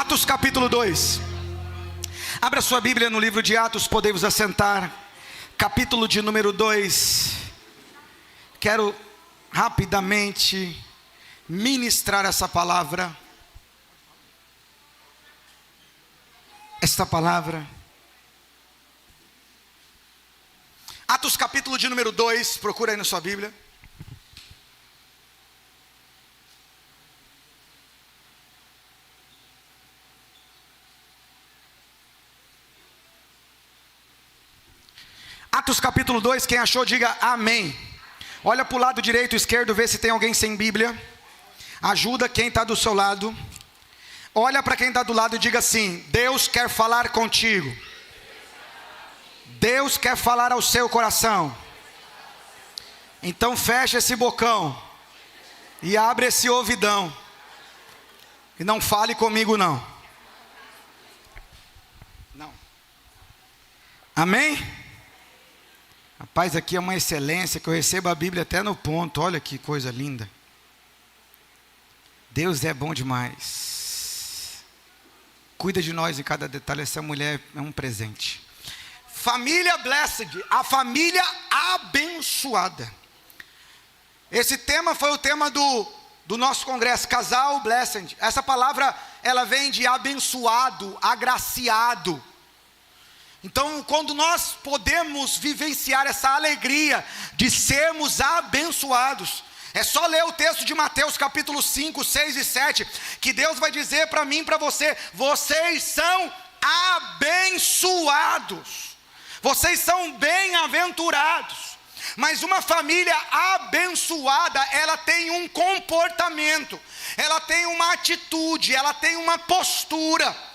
Atos capítulo 2. Abra sua Bíblia no livro de Atos, podemos assentar. Capítulo de número 2. Quero rapidamente ministrar essa palavra. Esta palavra. Atos capítulo de número 2, procura aí na sua Bíblia. Atos capítulo 2, quem achou diga amém. Olha para o lado direito e esquerdo, vê se tem alguém sem Bíblia. Ajuda quem está do seu lado. Olha para quem está do lado e diga assim: Deus quer falar contigo. Deus quer falar ao seu coração. Então fecha esse bocão e abre esse ouvidão. E não fale comigo não. Não. Amém? Rapaz, aqui é uma excelência que eu recebo a Bíblia até no ponto. Olha que coisa linda. Deus é bom demais. Cuida de nós em cada detalhe. Essa mulher é um presente. Família blessed, a família abençoada. Esse tema foi o tema do nosso congresso, casal blessed. Essa palavra, ela vem de abençoado, agraciado. Então, quando nós podemos vivenciar essa alegria de sermos abençoados, é só ler o texto de Mateus capítulo 5, 6 e 7, que Deus vai dizer para mim e para você: vocês são abençoados, vocês são bem-aventurados. Mas uma família abençoada, ela tem um comportamento, ela tem uma atitude, ela tem uma postura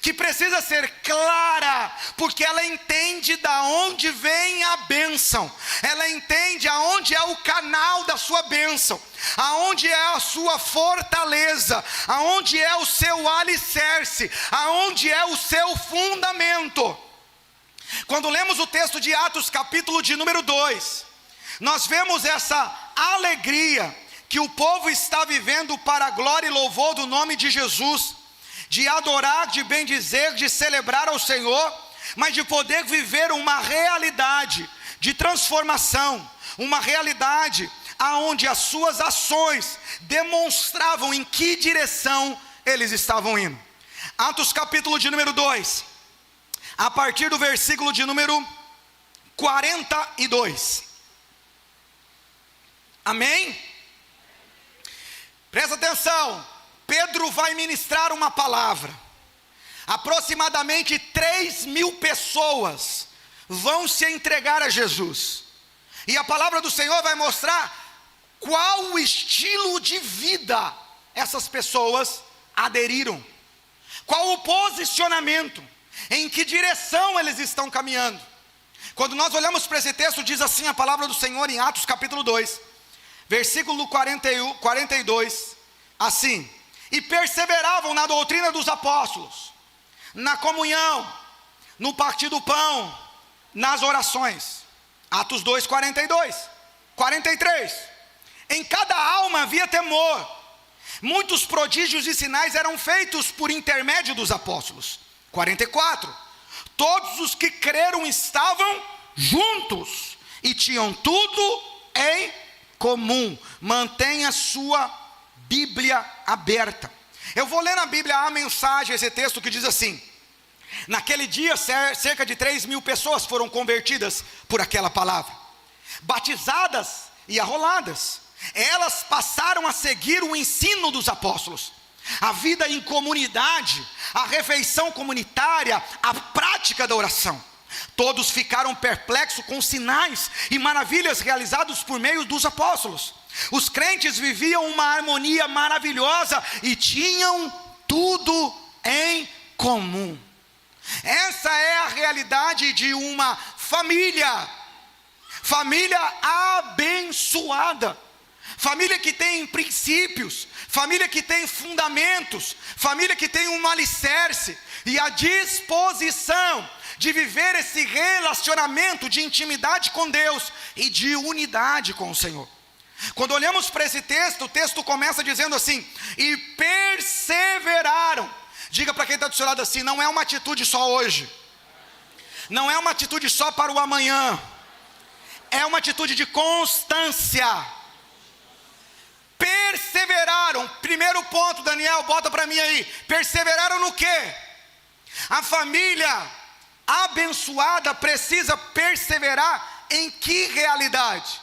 que precisa ser clara, porque ela entende da onde vem a bênção, ela entende aonde é o canal da sua bênção, aonde é a sua fortaleza, aonde é o seu alicerce, aonde é o seu fundamento. Quando lemos o texto de Atos capítulo de número 2, nós vemos essa alegria que o povo está vivendo para a glória e louvor do nome de Jesus, de adorar, de bendizer, de celebrar ao Senhor, mas de poder viver uma realidade de transformação, uma realidade aonde as suas ações demonstravam em que direção eles estavam indo. Atos capítulo de número 2, a partir do versículo de número 42. Amém? Presta atenção. Pedro vai ministrar uma palavra. Aproximadamente 3.000 pessoas vão se entregar a Jesus. E a palavra do Senhor vai mostrar qual o estilo de vida essas pessoas aderiram. Qual o posicionamento, em que direção eles estão caminhando. Quando nós olhamos para esse texto, diz assim a palavra do Senhor em Atos capítulo 2, versículo 42, assim: e perseveravam na doutrina dos apóstolos, na comunhão, no partir do pão, nas orações. Atos 2, 43. Em cada alma havia temor. Muitos prodígios e sinais eram feitos por intermédio dos apóstolos. 44. Todos os que creram estavam juntos e tinham tudo em comum. Mantenha sua Bíblia aberta. Eu vou ler na Bíblia a mensagem, esse texto que diz assim: naquele dia cerca de 3.000 pessoas foram convertidas por aquela palavra, batizadas e arroladas. Elas passaram a seguir o ensino dos apóstolos, a vida em comunidade, a refeição comunitária, a prática da oração. Todos ficaram perplexos com sinais e maravilhas realizados por meio dos apóstolos. Os crentes viviam uma harmonia maravilhosa e tinham tudo em comum. Essa é a realidade de uma família abençoada, família que tem princípios, família que tem fundamentos, família que tem um alicerce e a disposição de viver esse relacionamento de intimidade com Deus e de unidade com o Senhor. Quando olhamos para esse texto, o texto começa dizendo assim: e perseveraram. Diga para quem está do seu lado assim: não é uma atitude só hoje, não é uma atitude só para o amanhã, é uma atitude de constância. Perseveraram. Primeiro ponto, Daniel, bota para mim aí. Perseveraram no quê? A família abençoada precisa perseverar em que realidade?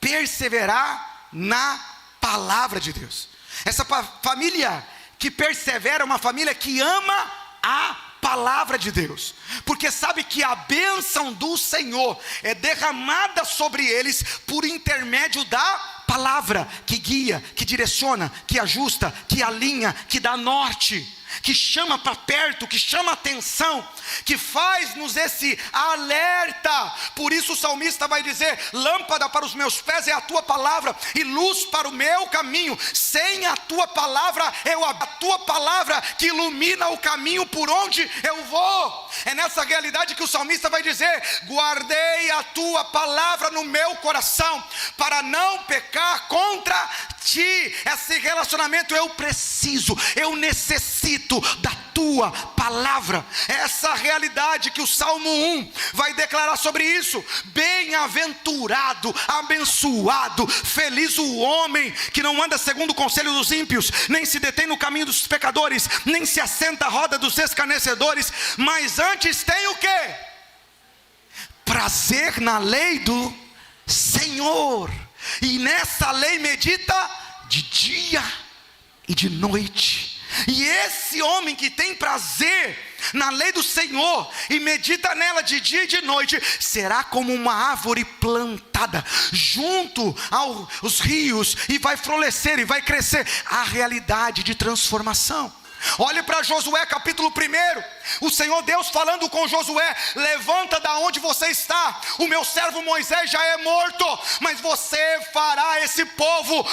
Perseverar na palavra de Deus. Essa família que persevera é uma família que ama a palavra de Deus, porque sabe que a bênção do Senhor é derramada sobre eles por intermédio da palavra, que guia, que direciona, que ajusta, que alinha, que dá norte, que chama para perto, que chama atenção, que faz-nos esse alerta. Por isso o salmista vai dizer: lâmpada para os meus pés é a tua palavra e luz para o meu caminho. Sem a tua palavra, a tua palavra que ilumina o caminho por onde eu vou. É nessa realidade que o salmista vai dizer: guardei a tua palavra no meu coração para não pecar contra ti. Esse relacionamento eu preciso, eu necessito da tua palavra. Essa realidade que o Salmo 1 vai declarar sobre isso: bem-aventurado, abençoado, feliz o homem que não anda segundo o conselho dos ímpios, nem se detém no caminho dos pecadores, nem se assenta à roda dos escarnecedores, mas antes tem o quê? Prazer na lei do Senhor, e nessa lei medita de dia e de noite. E esse homem que tem prazer na lei do Senhor e medita nela de dia e de noite, será como uma árvore plantada junto aos rios, e vai florescer e vai crescer. A realidade de transformação. Olhe para Josué capítulo 1, o Senhor Deus falando com Josué: levanta da onde você está, o meu servo Moisés já é morto, mas você fará esse povo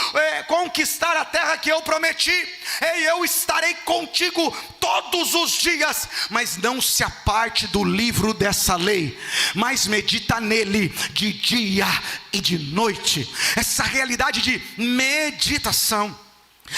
conquistar a terra que eu prometi, e eu estarei contigo todos os dias, mas não se aparte do livro dessa lei, mas medita nele de dia e de noite. Essa realidade de meditação,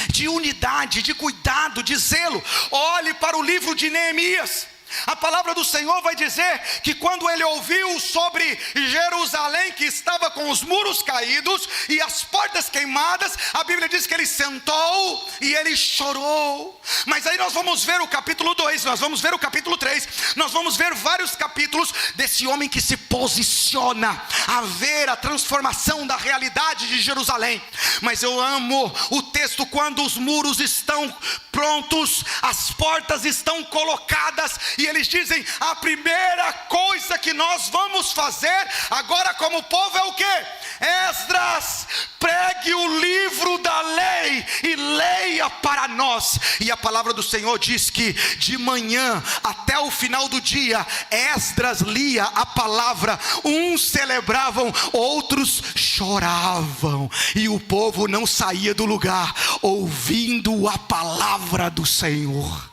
de unidade, de cuidado, de zelo. Olhe para o livro de Neemias. A palavra do Senhor vai dizer que quando ele ouviu sobre Jerusalém, que estava com os muros caídos e as portas queimadas, a Bíblia diz que ele sentou e ele chorou. Mas aí nós vamos ver o capítulo 2, nós vamos ver o capítulo 3, nós vamos ver vários capítulos desse homem que se posiciona a ver a transformação da realidade de Jerusalém. Mas eu amo o texto quando os muros estão prontos, as portas estão colocadas, e eles dizem: a primeira coisa que nós vamos fazer agora como povo é o quê? Esdras, pregue o livro da lei e leia para nós. E a palavra do Senhor diz que de manhã até o final do dia, Esdras lia a palavra. Uns celebravam, outros choravam, e o povo não saía do lugar ouvindo a palavra do Senhor.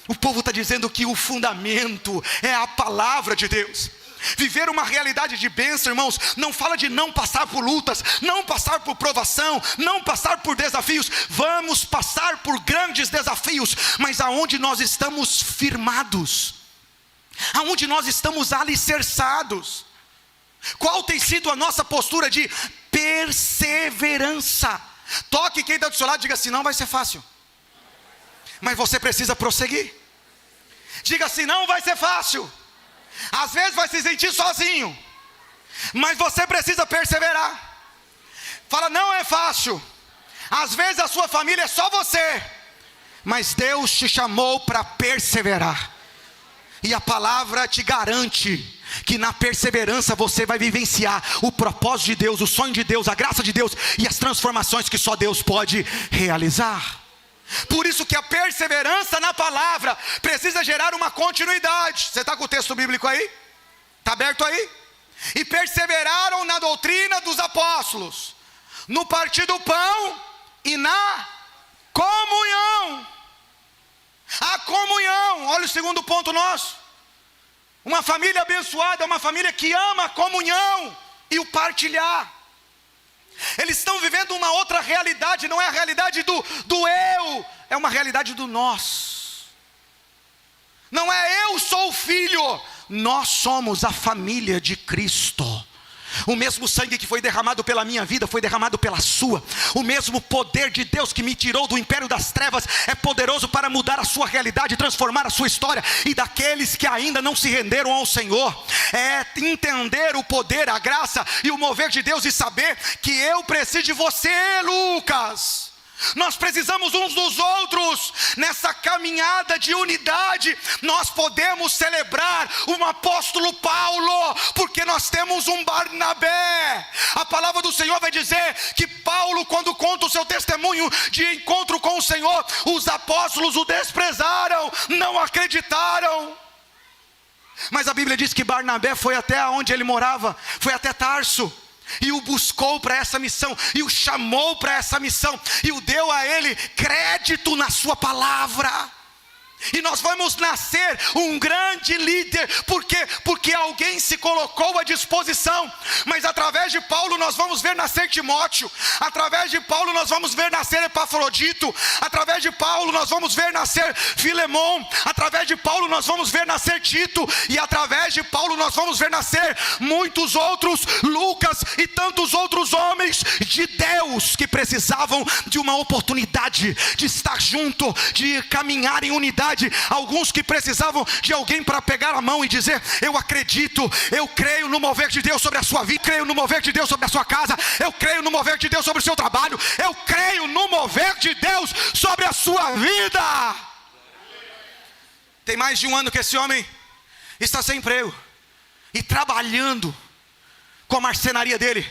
O povo está dizendo que o fundamento é a palavra de Deus. Viver uma realidade de bênção, irmãos, não fala de não passar por lutas, não passar por provação, não passar por desafios. Vamos passar por grandes desafios, mas aonde nós estamos firmados, aonde nós estamos alicerçados. Qual tem sido a nossa postura de perseverança? Toque quem está do seu lado, diga assim: não vai ser fácil, mas você precisa prosseguir. Diga assim: não vai ser fácil. Às vezes vai se sentir sozinho, mas você precisa perseverar. Fala: não é fácil. Às vezes a sua família é só você, mas Deus te chamou para perseverar. E a palavra te garante que na perseverança você vai vivenciar o propósito de Deus, o sonho de Deus, a graça de Deus e as transformações que só Deus pode realizar. Por isso que a perseverança na palavra precisa gerar uma continuidade. Você está com o texto bíblico aí? Está aberto aí? E perseveraram na doutrina dos apóstolos, no partir do pão e na comunhão. A comunhão, olha o segundo ponto nosso. Uma família abençoada é uma família que ama a comunhão e o partilhar. Eles estão vivendo uma outra realidade, não é a realidade do eu, é uma realidade do nós. Não é eu sou o filho, nós somos a família de Cristo. O mesmo sangue que foi derramado pela minha vida foi derramado pela sua. O mesmo poder de Deus que me tirou do império das trevas é poderoso para mudar a sua realidade, transformar a sua história. E daqueles que ainda não se renderam ao Senhor, é entender o poder, a graça e o mover de Deus, e saber que eu preciso de você, Lucas. Nós precisamos uns dos outros. Nessa caminhada de unidade, nós podemos celebrar um apóstolo Paulo, porque nós temos um Barnabé. A palavra do Senhor vai dizer que Paulo, quando conta o seu testemunho de encontro com o Senhor, os apóstolos o desprezaram, não acreditaram. Mas a Bíblia diz que Barnabé foi até onde ele morava, foi até Tarso, e o buscou para essa missão, e o chamou para essa missão, e o deu a ele crédito na sua palavra. E nós vamos nascer um grande líder, porque alguém se colocou à disposição. Mas através de Paulo nós vamos ver nascer Timóteo, através de Paulo nós vamos ver nascer Epafrodito, através de Paulo nós vamos ver nascer Filemon, através de Paulo nós vamos ver nascer Tito, e através de Paulo nós vamos ver nascer muitos outros, Lucas e tantos outros homens de Deus, que precisavam de uma oportunidade de estar junto, de caminhar em unidade. Alguns que precisavam de alguém para pegar a mão e dizer: eu acredito, eu creio no mover de Deus sobre a sua vida, creio no mover de Deus sobre a sua casa, eu creio no mover de Deus sobre o seu trabalho, eu creio no mover de Deus sobre a sua vida. Tem mais de um ano que esse homem está sem emprego e trabalhando com a marcenaria dele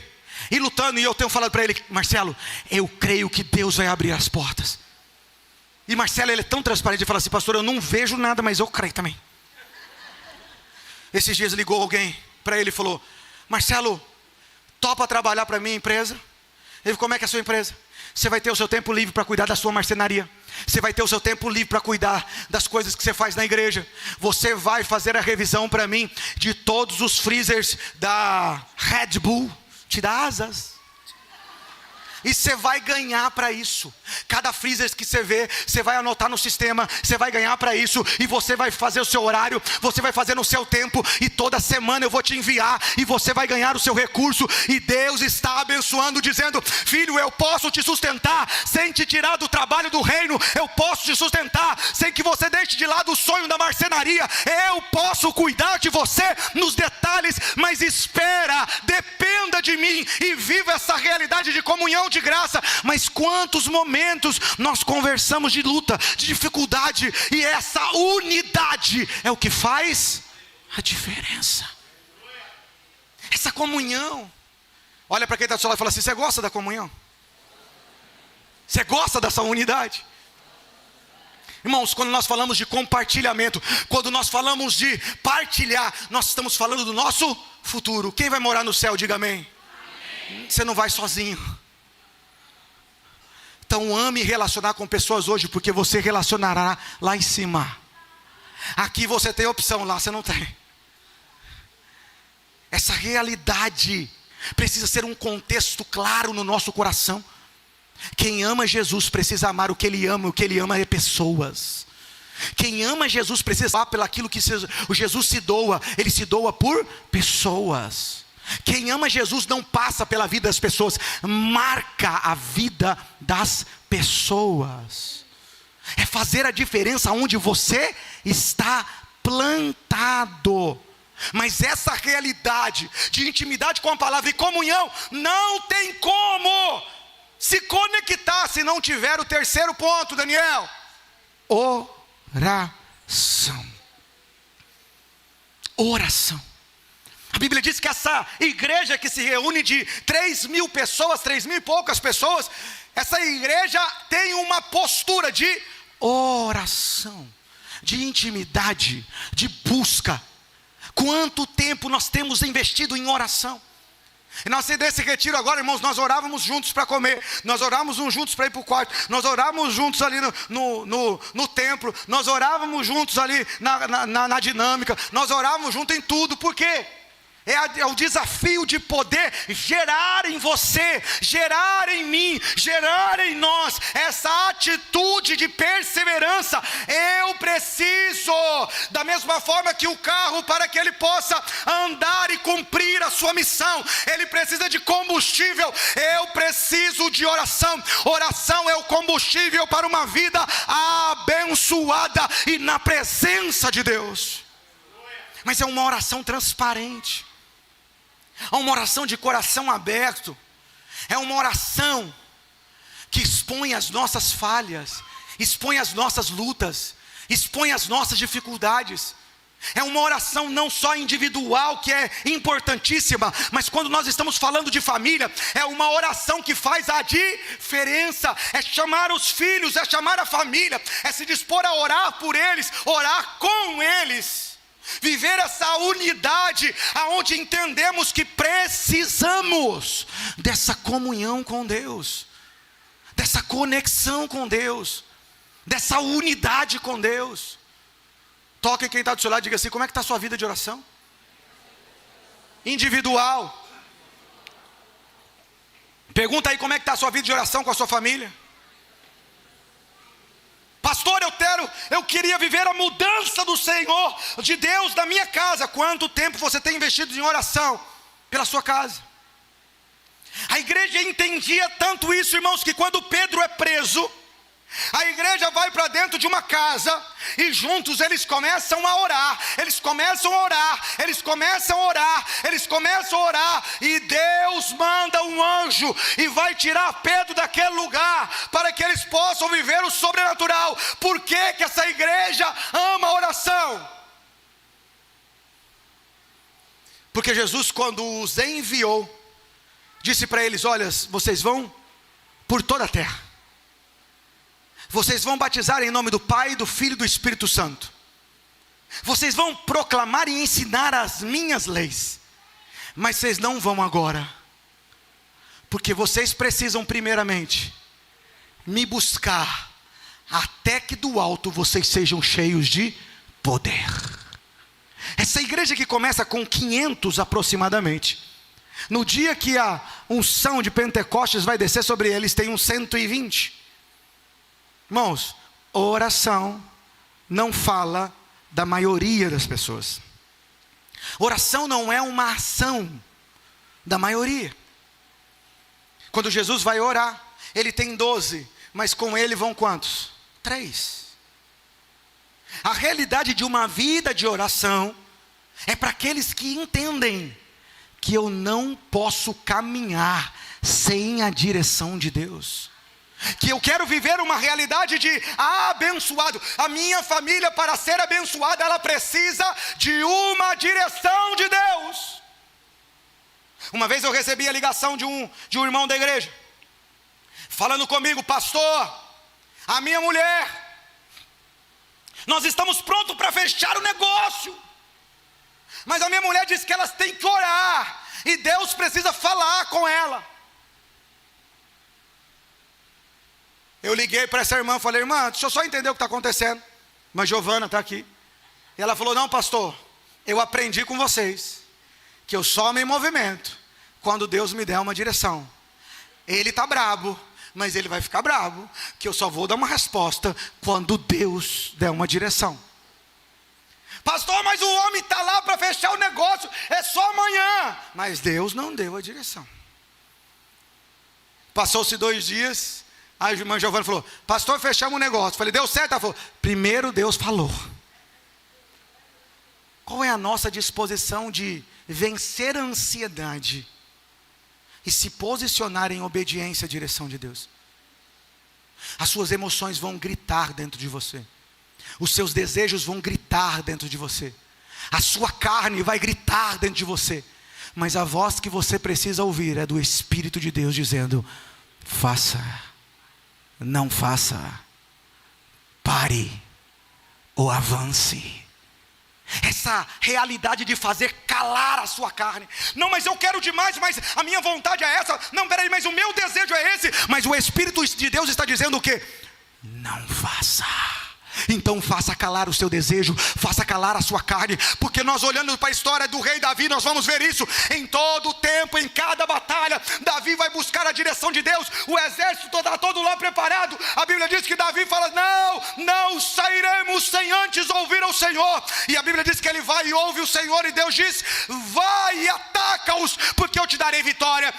e lutando, e eu tenho falado para ele: Marcelo, eu creio que Deus vai abrir as portas. E Marcelo, ele é tão transparente, ele fala assim: pastor, eu não vejo nada, mas eu creio também. Esses dias ligou alguém para ele e falou: Marcelo, topa trabalhar para minha empresa? Ele falou: como é que é a sua empresa? Você vai ter o seu tempo livre para cuidar da sua marcenaria. Você vai ter o seu tempo livre para cuidar das coisas que você faz na igreja. Você vai fazer a revisão para mim de todos os freezers da Red Bull. Te dá asas. E você vai ganhar para isso. Cada freezer que você vê, você vai anotar no sistema, você vai ganhar para isso. E você vai fazer o seu horário, você vai fazer no seu tempo. E toda semana eu vou te enviar, e você vai ganhar o seu recurso. E Deus está abençoando, dizendo: filho, eu posso te sustentar sem te tirar do trabalho do reino. Eu posso te sustentar sem que você deixe de lado o sonho da marcenaria. Eu posso cuidar de você nos detalhes. Mas espera, dependa de mim e viva essa realidade de comunhão, de graça. Mas quantos momentos nós conversamos de luta, de dificuldade, e essa unidade é o que faz a diferença. Essa comunhão. Olha para quem está do seu lado e fala assim: você gosta da comunhão? Você gosta dessa unidade? Irmãos, quando nós falamos de compartilhamento, quando nós falamos de partilhar, nós estamos falando do nosso futuro. Quem vai morar no céu, diga amém. Amém. Você não vai sozinho. Então ame relacionar com pessoas hoje, porque você relacionará lá em cima. Aqui você tem opção, lá você não tem. Essa realidade precisa ser um contexto claro no nosso coração. Quem ama Jesus precisa amar o que ele ama é pessoas. Quem ama Jesus precisa amar pelo aquilo que o Jesus se doa, ele se doa por pessoas. Quem ama Jesus não passa pela vida das pessoas, marca a vida das pessoas. É fazer a diferença onde você está plantado. Mas essa realidade de intimidade com a palavra e comunhão não tem como se conectar se não tiver o terceiro ponto, Daniel: oração. Oração. A Bíblia diz que essa igreja que se reúne de 3.000 pessoas, 3.000 e poucas pessoas, essa igreja tem uma postura de oração, de intimidade, de busca. Quanto tempo nós temos investido em oração? E nós desse retiro agora, irmãos, nós orávamos juntos para comer, nós orávamos uns juntos para ir para o quarto, nós orávamos juntos ali no templo, nós orávamos juntos ali na dinâmica, nós orávamos juntos em tudo. Por quê? É o desafio de poder gerar em você, gerar em mim, gerar em nós essa atitude de perseverança. Eu preciso, da mesma forma que o carro, para que ele possa andar e cumprir a sua missão, ele precisa de combustível. Eu preciso de oração. Oração é o combustível para uma vida abençoada e na presença de Deus. Mas é uma oração transparente, é uma oração de coração aberto, é uma oração que expõe as nossas falhas, expõe as nossas lutas, expõe as nossas dificuldades. É uma oração não só individual, que é importantíssima, mas quando nós estamos falando de família, é uma oração que faz a diferença. É chamar os filhos, é chamar a família, é se dispor a orar por eles, orar com eles. Viver essa unidade, aonde entendemos que precisamos dessa comunhão com Deus, dessa conexão com Deus, dessa unidade com Deus. Toque quem está do seu lado e diga assim: como é que está a sua vida de oração? Individual. Pergunta aí como é que está a sua vida de oração com a sua família. Pastor, eu queria viver a mudança do Senhor, de Deus na minha casa. Quanto tempo você tem investido em oração pela sua casa? A igreja entendia tanto isso, irmãos, que quando Pedro é preso, a igreja vai para dentro de uma casa e juntos eles começam a orar, eles começam a orar, eles começam a orar, eles começam a orar, e Deus manda um anjo e vai tirar Pedro daquele lugar, para que eles possam viver o sobrenatural. Por que que essa igreja ama a oração? Porque Jesus, quando os enviou, disse para eles: olha, vocês vão por toda a terra, vocês vão batizar em nome do Pai, do Filho e do Espírito Santo. Vocês vão proclamar e ensinar as minhas leis. Mas vocês não vão agora, porque vocês precisam primeiramente me buscar, até que do alto vocês sejam cheios de poder. Essa igreja que começa com 500 aproximadamente, no dia que a unção de Pentecostes vai descer sobre eles, tem uns 120. Irmãos, oração não fala da maioria das pessoas. Oração não é uma ação da maioria. Quando Jesus vai orar, ele tem 12, mas com ele vão quantos? 3. A realidade de uma vida de oração é para aqueles que entendem que eu não posso caminhar sem a direção de Deus, que eu quero viver uma realidade de abençoado. A minha família, para ser abençoada, ela precisa de uma direção de Deus. Uma vez eu recebi a ligação de um irmão da igreja, falando comigo: pastor, a minha mulher, nós estamos prontos para fechar o negócio, mas a minha mulher disse que elas têm que orar, e Deus precisa falar com ela. Eu liguei para essa irmã e falei: irmã, deixa eu só entender o que está acontecendo. Mas Giovana está aqui. E ela falou: não, pastor, eu aprendi com vocês que eu só me movimento quando Deus me der uma direção. Ele está brabo, mas ele vai ficar brabo, que eu só vou dar uma resposta quando Deus der uma direção. Pastor, mas o homem está lá para fechar o negócio, é só amanhã. Mas Deus não deu a direção. Passou-se 2 dias, a irmã Giovana falou: pastor, fechamos o negócio. Falei: deu certo? Ela falou: primeiro Deus falou. Qual é a nossa disposição de vencer a ansiedade e se posicionar em obediência à direção de Deus? As suas emoções vão gritar dentro de você, os seus desejos vão gritar dentro de você, a sua carne vai gritar dentro de você, mas a voz que você precisa ouvir é do Espírito de Deus dizendo: faça, não faça, pare ou avance. Essa realidade de fazer calar a sua carne. Não, mas eu quero demais, mas a minha vontade é essa. Não, peraí, mas o meu desejo é esse. Mas o Espírito de Deus está dizendo o quê? Não faça, Então faça calar o seu desejo, faça calar a sua carne, porque nós olhando para a história do rei Davi, nós vamos ver isso em todo o tempo, em cada batalha. Davi vai buscar a direção de Deus, o exército está todo lá preparado. A Bíblia diz que Davi fala: não sairemos sem antes ouvir ao Senhor. E a Bíblia diz que ele vai e ouve o Senhor, e Deus diz: vai e ataca-os, porque eu te darei vitória.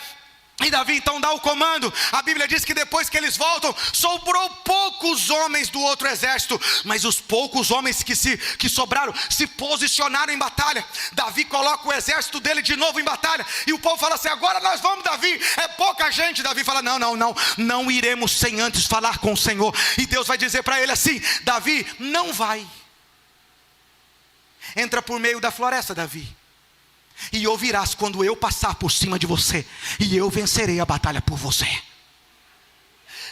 E Davi então dá o comando. A Bíblia diz que depois que eles voltam, sobrou poucos homens do outro exército, mas os poucos homens que sobraram se posicionaram em batalha. Davi coloca o exército dele de novo em batalha, e o povo fala assim: agora nós vamos, Davi, é pouca gente. Davi fala: não iremos sem antes falar com o Senhor. E Deus vai dizer para ele assim: Davi, não vai, entra por meio da floresta, Davi, e ouvirás quando eu passar por cima de você, e eu vencerei a batalha por você.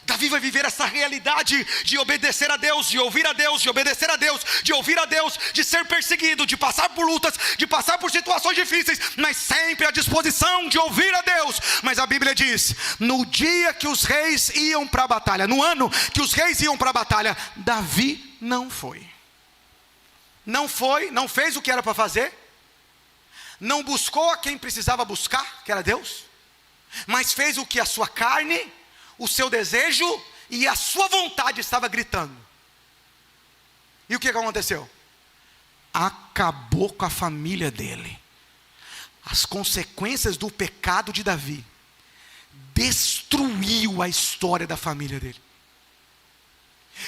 Davi vai viver essa realidade de obedecer a Deus, de ouvir a Deus, de obedecer a Deus, de ouvir a Deus, de ser perseguido, de passar por lutas, de passar por situações difíceis, mas sempre à disposição de ouvir a Deus. Mas a Bíblia diz: no dia que os reis iam para a batalha, no ano que os reis iam para a batalha, Davi não foi, não fez o que era para fazer, não buscou a quem precisava buscar, que era Deus, mas fez o que a sua carne, o seu desejo e a sua vontade estava gritando. E o que aconteceu? Acabou com a família dele. As consequências do pecado de Davi destruiu a história da família dele.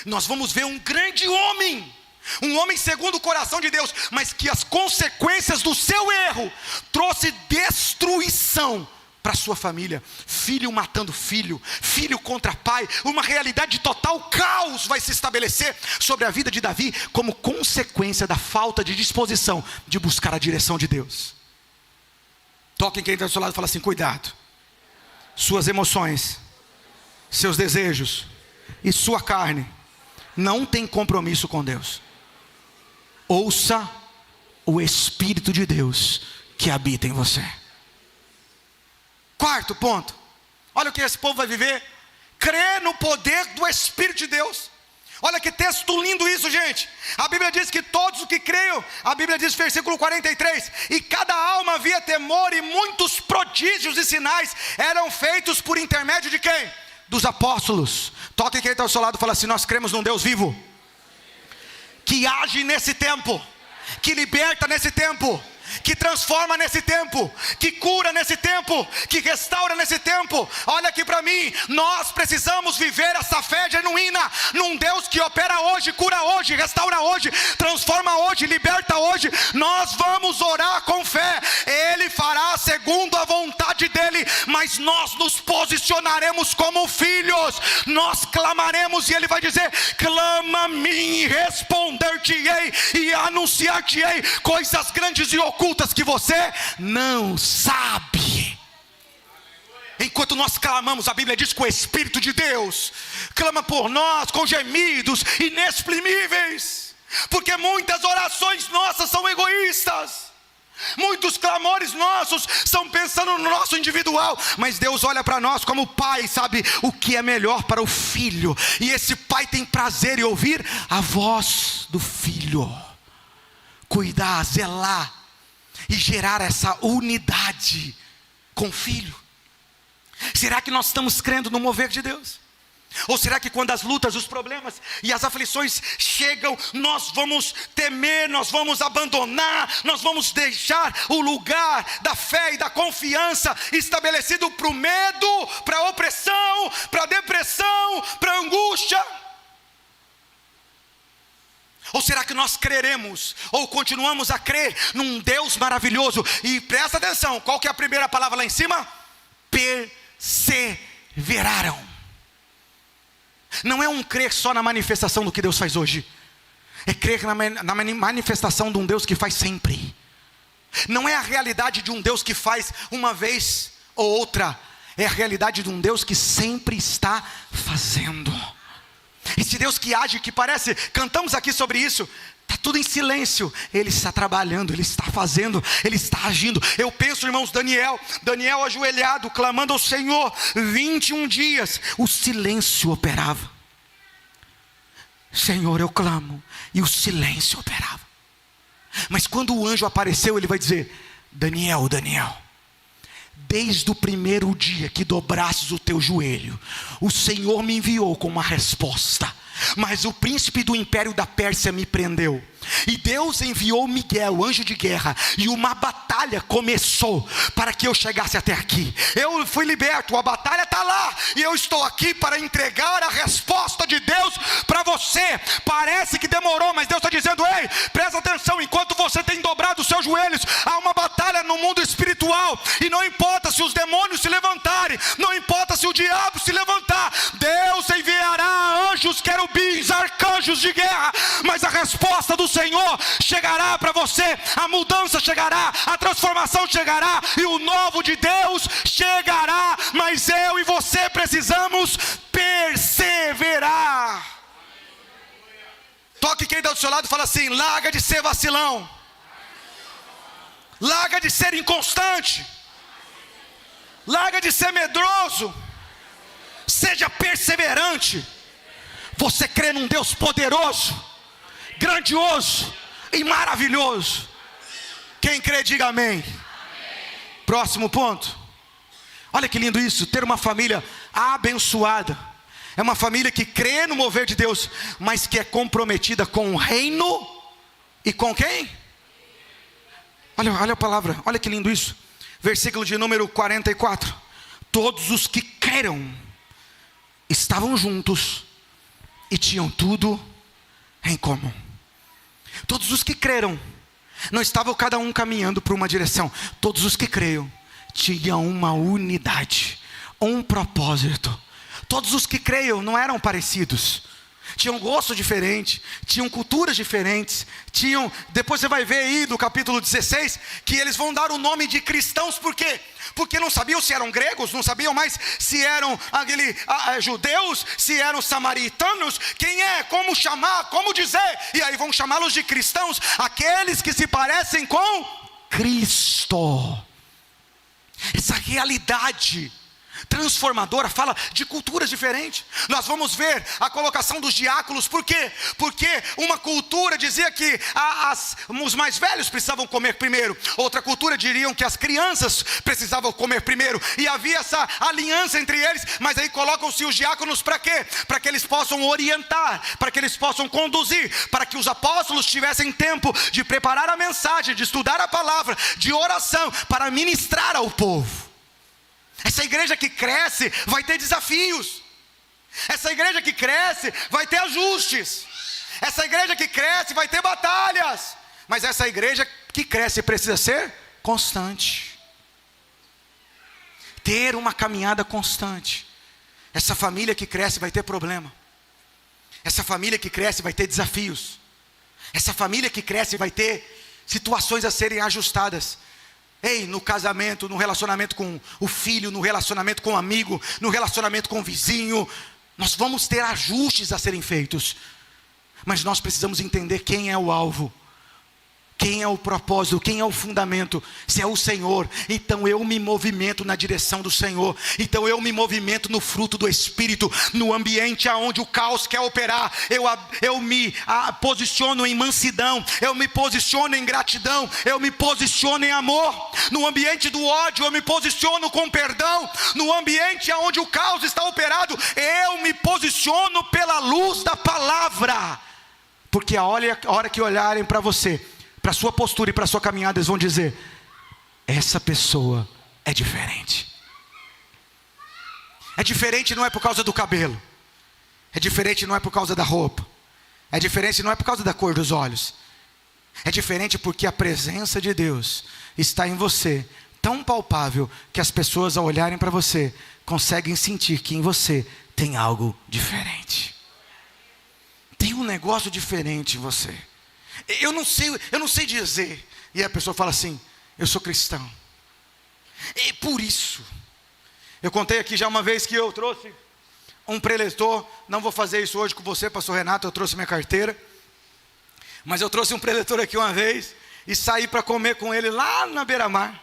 Nós vamos ver um grande homem, um homem segundo o coração de Deus, mas que as consequências do seu erro trouxe destruição para sua família. Filho matando filho, filho contra pai, uma realidade de total caos vai se estabelecer sobre a vida de Davi, como consequência da falta de disposição de buscar a direção de Deus. Toque em quem está do seu lado e fala assim: cuidado, suas emoções, seus desejos e sua carne não tem compromisso com Deus. Ouça o Espírito de Deus que habita em você. Quarto ponto, olha o que esse povo vai viver: crer no poder do Espírito de Deus. Olha que texto lindo isso, gente. A Bíblia diz que todos os que creiam, a Bíblia diz, versículo 43, e cada alma via temor, e muitos prodígios e sinais eram feitos por intermédio de quem? Dos apóstolos. Toque quem está ao seu lado e fala assim: nós cremos num Deus vivo, que age nesse tempo, que liberta nesse tempo, que transforma nesse tempo, que cura nesse tempo, que restaura nesse tempo. Olha aqui para mim, nós precisamos viver essa fé genuína num Deus que opera hoje, cura hoje, restaura hoje, transforma hoje, liberta hoje. Nós vamos orar com fé, Ele fará segundo a vontade dEle, mas nós nos posicionaremos como filhos, nós clamaremos e Ele vai dizer: clama a mim e responder-te-ei e anunciar-te-ei coisas grandes e ocultas que você não sabe. Enquanto nós clamamos, a Bíblia diz que o Espírito de Deus clama por nós com gemidos inexprimíveis, porque muitas orações nossas são egoístas, muitos clamores nossos são pensando no nosso individual, mas Deus olha para nós como pai, sabe o que é melhor para o filho, e esse pai tem prazer em ouvir a voz do filho, cuidar, zelar e gerar essa unidade com o filho. Será que nós estamos crendo no mover de Deus? Ou será que quando as lutas, os problemas e as aflições chegam, nós vamos temer, nós vamos abandonar, nós vamos deixar o lugar da fé e da confiança estabelecido para o medo, para a opressão, para a depressão, para a angústia? Ou será que nós creremos, ou continuamos a crer num Deus maravilhoso? E presta atenção, qual que é a primeira palavra lá em cima? Perseveraram. Não é um crer só na manifestação do que Deus faz hoje, é crer na manifestação de um Deus que faz sempre. Não é a realidade de um Deus que faz uma vez ou outra, é a realidade de um Deus que sempre está fazendo. Esse Deus que age, que parece, cantamos aqui sobre isso, está tudo em silêncio, Ele está trabalhando, Ele está fazendo, Ele está agindo. Eu penso, irmãos, Daniel ajoelhado, clamando ao Senhor, 21 dias, o silêncio operava. Senhor, eu clamo. E o silêncio operava. Mas quando o anjo apareceu, ele vai dizer: Daniel, Daniel, desde o primeiro dia que dobrastes o teu joelho, o Senhor me enviou com uma resposta. Mas o príncipe do império da Pérsia me prendeu. E Deus enviou Miguel, o anjo de guerra, e uma batalha começou para que eu chegasse até aqui. Eu fui liberto, a batalha está lá, e eu estou aqui para entregar a resposta de Deus para você. Parece que demorou, mas Deus está dizendo: ei, presta atenção, enquanto você tem dobrado os seus joelhos, há uma batalha no mundo espiritual. E não importa se os demônios se levantarem, não importa se o diabo se levantar, Deus enviará anjos, querubins, arcanjos de guerra, mas a resposta do Senhor chegará para você, a mudança chegará, a transformação chegará, e o novo de Deus chegará. Mas eu e você precisamos perseverar. Toque quem está do seu lado e fala assim: larga de ser vacilão, larga de ser inconstante, larga de ser medroso, seja perseverante. Você crê num Deus poderoso, grandioso e maravilhoso. Quem crê, diga amém. Amém. Próximo ponto. Olha que lindo isso, ter uma família abençoada. É uma família que crê no mover de Deus, mas que é comprometida com o reino. E com quem? Olha a palavra, olha que lindo isso. Versículo de número 44. Todos os que creram estavam juntos e tinham tudo em comum. Todos os que creram, não estavam cada um caminhando para uma direção. Todos os que creram tinham uma unidade, um propósito. Todos os que creiam não eram parecidos, tinham gosto diferente, tinham culturas diferentes, depois você vai ver aí no capítulo 16, que eles vão dar o nome de cristãos. Por quê? Porque não sabiam se eram gregos, não sabiam mais se eram judeus, se eram samaritanos, quem é, como chamar, como dizer, e aí vão chamá-los de cristãos, aqueles que se parecem com Cristo. Essa realidade transformadora fala de culturas diferentes. Nós vamos ver a colocação dos diáconos. Por quê? Porque uma cultura dizia que os mais velhos precisavam comer primeiro, outra cultura diriam que as crianças precisavam comer primeiro, e havia essa aliança entre eles. Mas aí colocam-se os diáconos para quê? Para que eles possam orientar, para que eles possam conduzir, para que os apóstolos tivessem tempo de preparar a mensagem, de estudar a palavra, de oração, para ministrar ao povo. Essa igreja que cresce vai ter desafios. Essa igreja que cresce vai ter ajustes. Essa igreja que cresce vai ter batalhas. Mas essa igreja que cresce precisa ser constante. Ter uma caminhada constante. Essa família que cresce vai ter problema. Essa família que cresce vai ter desafios. Essa família que cresce vai ter situações a serem ajustadas. Ei, no casamento, no relacionamento com o filho, no relacionamento com o amigo, no relacionamento com o vizinho, nós vamos ter ajustes a serem feitos. Mas nós precisamos entender quem é o alvo, quem é o propósito, quem é o fundamento. Se é o Senhor, então eu me movimento na direção do Senhor. Então eu me movimento no fruto do Espírito. No ambiente onde o caos quer operar, eu me posiciono em mansidão, eu me posiciono em gratidão, eu me posiciono em amor. No ambiente do ódio, eu me posiciono com perdão. No ambiente onde o caos está operado, eu me posiciono pela luz da palavra. Porque a hora que olharem para você, para a sua postura e para a sua caminhada, eles vão dizer: essa pessoa é diferente. É diferente não é por causa do cabelo, é diferente não é por causa da roupa, é diferente não é por causa da cor dos olhos, é diferente porque a presença de Deus está em você, tão palpável que as pessoas, ao olharem para você, conseguem sentir que em você tem algo diferente. Tem um negócio diferente em você. Eu não sei dizer. E a pessoa fala assim: eu sou cristão. E por isso, eu contei aqui já uma vez que eu trouxe um preletor. Não vou fazer isso hoje com você, pastor Renato. Eu trouxe minha carteira, mas eu trouxe um preletor aqui uma vez e saí para comer com ele lá na beira-mar.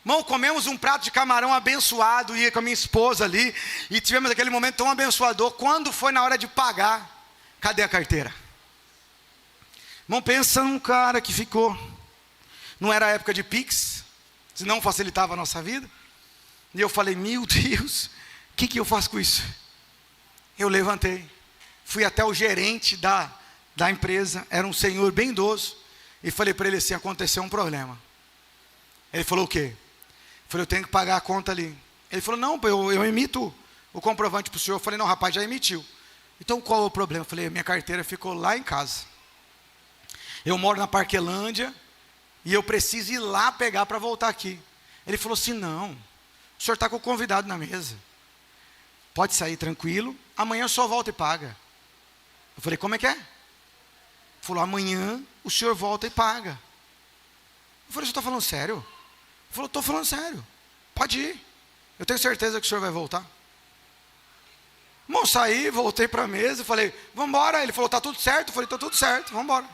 Irmão, comemos um prato de camarão abençoado, ia com a minha esposa ali, e tivemos aquele momento tão abençoador. Quando foi na hora de pagar, Cadê a carteira? Irmão, pensa num cara que ficou, não era a época de Pix, senão facilitava a nossa vida. E eu falei, meu Deus, o que eu faço com isso? Eu levantei, fui até o gerente da empresa, era um senhor bem idoso, e falei para ele assim, aconteceu um problema. Ele falou o quê? Eu falei, eu tenho que pagar a conta ali. Ele falou, não, eu emito o comprovante para o senhor. Eu falei, não, rapaz, já emitiu. Então qual é o problema? Eu falei, minha carteira ficou lá em casa. Eu moro na Parquelândia, e eu preciso ir lá pegar para voltar aqui. Ele falou assim, não, o senhor está com o convidado na mesa. Pode sair tranquilo, amanhã só volta e paga. Eu falei, como é que é? Ele falou, amanhã o senhor volta e paga. Eu falei, você está falando sério? Ele falou, estou falando sério, pode ir. Eu tenho certeza que o senhor vai voltar. Irmão, saí, voltei para a mesa e falei, vamos embora. Ele falou, está tudo certo? Eu falei, está tudo certo, vamos embora.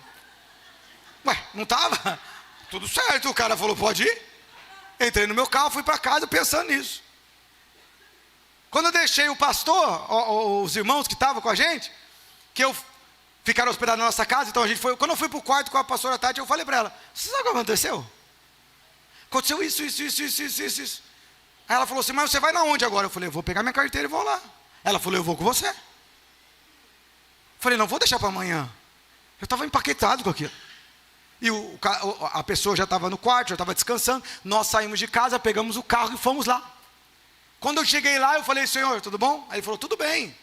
Ué, não estava? Tudo certo, o cara falou, pode ir. Entrei no meu carro, fui para casa pensando nisso. Quando eu deixei o pastor, os irmãos que estavam com a gente, ficaram hospedados na nossa casa, então a gente foi, quando eu fui para o quarto com a pastora Tati, eu falei para ela, você sabe o que aconteceu? Aconteceu isso. Aí ela falou assim, mas você vai na onde agora? Eu falei, eu vou pegar minha carteira e vou lá. Ela falou, eu vou com você. Eu falei, não, vou deixar para amanhã. Eu estava empaquetado com aquilo. E a pessoa já estava no quarto, já estava descansando. Nós saímos de casa, pegamos o carro e fomos lá. Quando eu cheguei lá, eu falei, senhor, tudo bom? Aí ele falou, tudo bem. Eu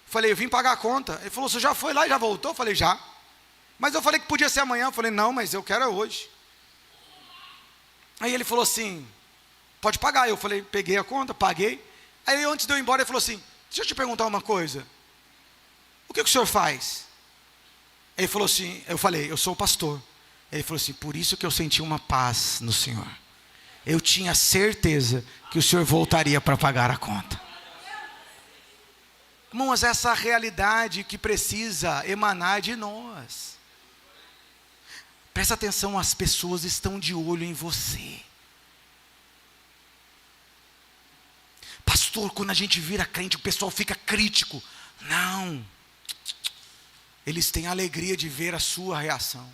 falei, eu vim pagar a conta. Ele falou, você já foi lá e já voltou? Eu falei, já. Mas eu falei que podia ser amanhã. Eu falei, não, mas eu quero hoje. Aí ele falou assim, pode pagar. Eu falei, peguei a conta, paguei. Aí antes de eu ir embora, ele falou assim, deixa eu te perguntar uma coisa. O que o senhor faz? Ele falou assim, eu falei, eu sou o pastor. Ele falou assim, por isso que eu senti uma paz no senhor. Eu tinha certeza que o senhor voltaria para pagar a conta. Irmãos, essa realidade que precisa emanar de nós. Presta atenção, as pessoas estão de olho em você. Pastor, quando a gente vira crente, o pessoal fica crítico. Não. Eles têm alegria de ver a sua reação.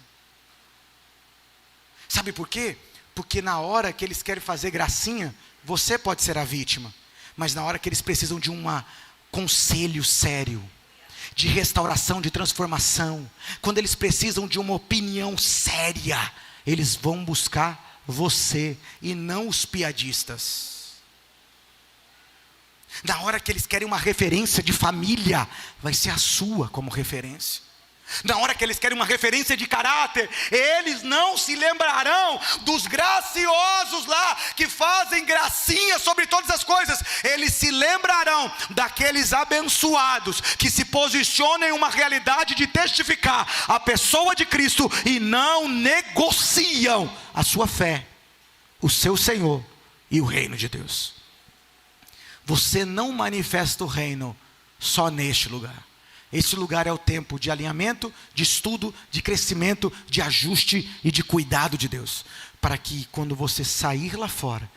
Sabe por quê? Porque na hora que eles querem fazer gracinha, você pode ser a vítima. Mas na hora que eles precisam de um conselho sério, de restauração, de transformação, quando eles precisam de uma opinião séria, eles vão buscar você e não os piadistas. Na hora que eles querem uma referência de família, vai ser a sua como referência. Na hora que eles querem uma referência de caráter, eles não se lembrarão dos graciosos lá, que fazem gracinha sobre todas as coisas. Eles se lembrarão daqueles abençoados, que se posicionam em uma realidade de testificar a pessoa de Cristo, e não negociam a sua fé, o seu Senhor e o reino de Deus. Você não manifesta o reino só neste lugar. Este lugar é o tempo de alinhamento, de estudo, de crescimento, de ajuste e de cuidado de Deus. Para que quando você sair lá fora,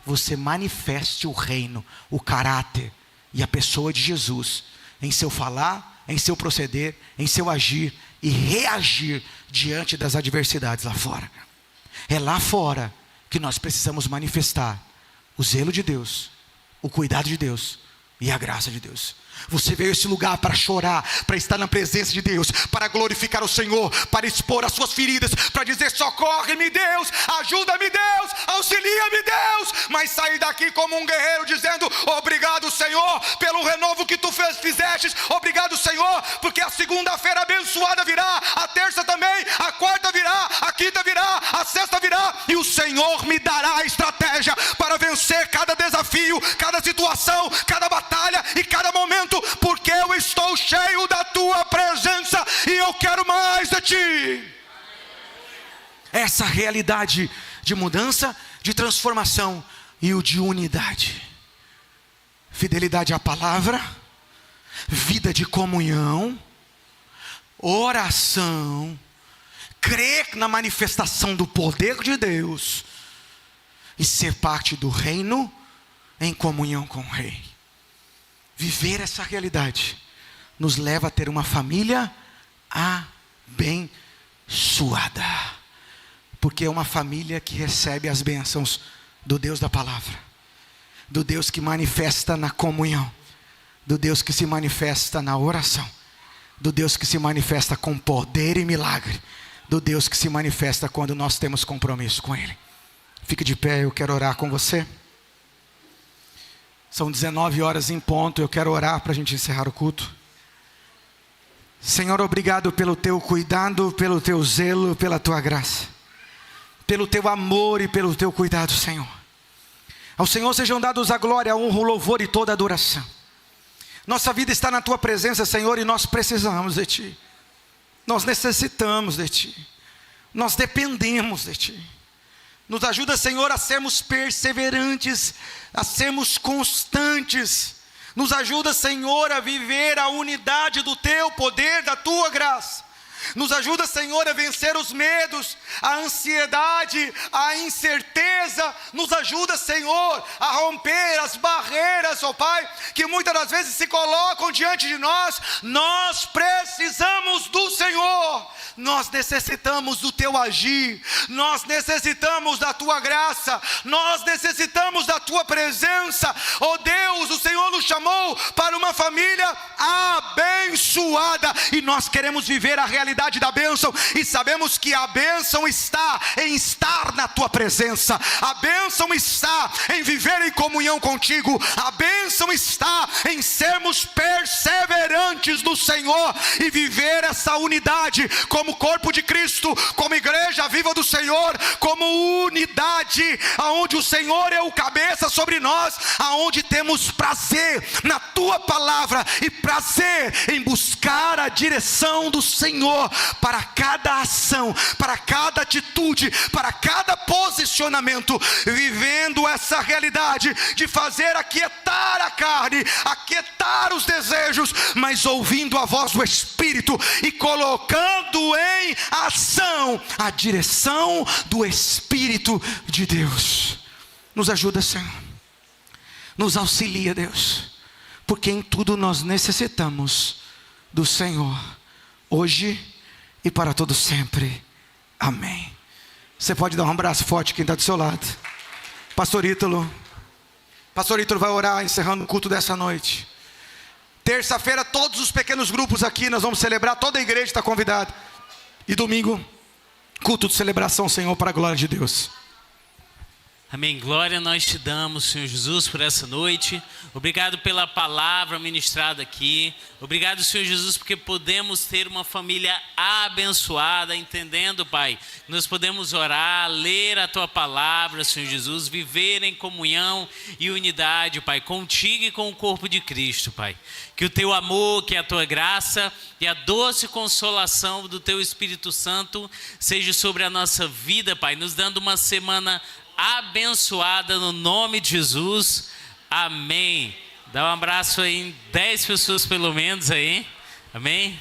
você manifeste o reino, o caráter e a pessoa de Jesus em seu falar, em seu proceder, em seu agir e reagir diante das adversidades lá fora. É lá fora que nós precisamos manifestar o zelo de Deus, o cuidado de Deus e a graça de Deus. Você veio a esse lugar para chorar, para estar na presença de Deus, para glorificar o Senhor, para expor as suas feridas, para dizer: socorre-me Deus, ajuda-me Deus, auxilia-me Deus. Mas sair daqui como um guerreiro dizendo: obrigado Senhor pelo renovo que tu fizeste, obrigado Senhor porque a segunda-feira abençoada virá, a terça também, a quarta virá, a quinta virá, a sexta virá, e o Senhor me dará a estratégia para vencer cada desafio, cada situação, cada batalha e cada momento, porque eu estou cheio da tua presença e eu quero mais de ti. Essa realidade de mudança, de transformação e o de unidade, fidelidade à palavra, vida de comunhão, oração, crer na manifestação do poder de Deus e ser parte do reino em comunhão com o Rei. Viver essa realidade nos leva a ter uma família abençoada. Porque é uma família que recebe as bênçãos do Deus da palavra, do Deus que manifesta na comunhão, do Deus que se manifesta na oração, do Deus que se manifesta com poder e milagre, do Deus que se manifesta quando nós temos compromisso com Ele. Fique de pé, eu quero orar com você. São 19 horas em ponto, eu quero orar para a gente encerrar o culto. Senhor, obrigado pelo teu cuidado, pelo teu zelo, pela tua graça, pelo teu amor e pelo teu cuidado, Senhor. Ao Senhor sejam dados a glória, a honra, o louvor e toda a adoração. Nossa vida está na tua presença, Senhor, e nós precisamos de ti. Nós necessitamos de ti. Nós dependemos de ti. Nos ajuda, Senhor, a sermos perseverantes, a sermos constantes. Nos ajuda, Senhor, a viver a unidade do teu poder, da tua graça. Nos ajuda, Senhor, a vencer os medos, a ansiedade, a incerteza. Nos ajuda, Senhor, a romper as barreiras, ó Pai, que muitas das vezes se colocam diante de nós. Nós precisamos do Senhor. Nós necessitamos do teu agir. Nós necessitamos da tua graça. Nós necessitamos da tua presença. Ó Deus, o Senhor nos chamou para uma família abençoada. E nós queremos viver a realidade da bênção, e sabemos que a bênção está em estar na tua presença, a bênção está em viver em comunhão contigo, a bênção está em sermos perseverantes no Senhor e viver essa unidade como corpo de Cristo, como igreja viva do Senhor, como unidade, aonde o Senhor é o cabeça sobre nós, aonde temos prazer na tua palavra e prazer em buscar a direção do Senhor para cada ação, para cada atitude, para cada posicionamento, vivendo essa realidade de fazer aquietar a carne, aquietar os desejos, mas ouvindo a voz do Espírito e colocando em ação a direção do Espírito de Deus. Nos ajuda, Senhor, nos auxilia, Deus, porque em tudo nós necessitamos do Senhor, hoje e para todo sempre. Amém. Você pode dar um abraço forte quem está do seu lado. Pastor Ítalo vai orar encerrando o culto dessa noite. Terça-feira todos os pequenos grupos aqui nós vamos celebrar, toda a igreja está convidada. E domingo, culto de celebração, Senhor, para a glória de Deus. Amém. Glória nós te damos, Senhor Jesus, por essa noite. Obrigado pela palavra ministrada aqui. Obrigado, Senhor Jesus, porque podemos ter uma família abençoada, entendendo, Pai, nós podemos orar, ler a tua palavra, Senhor Jesus, viver em comunhão e unidade, Pai, contigo e com o corpo de Cristo, Pai. Que o teu amor, que a tua graça e a doce consolação do teu Espírito Santo seja sobre a nossa vida, Pai, nos dando uma semana abençoada no nome de Jesus. Amém. Dá um abraço aí em 10 pessoas pelo menos aí. Amém.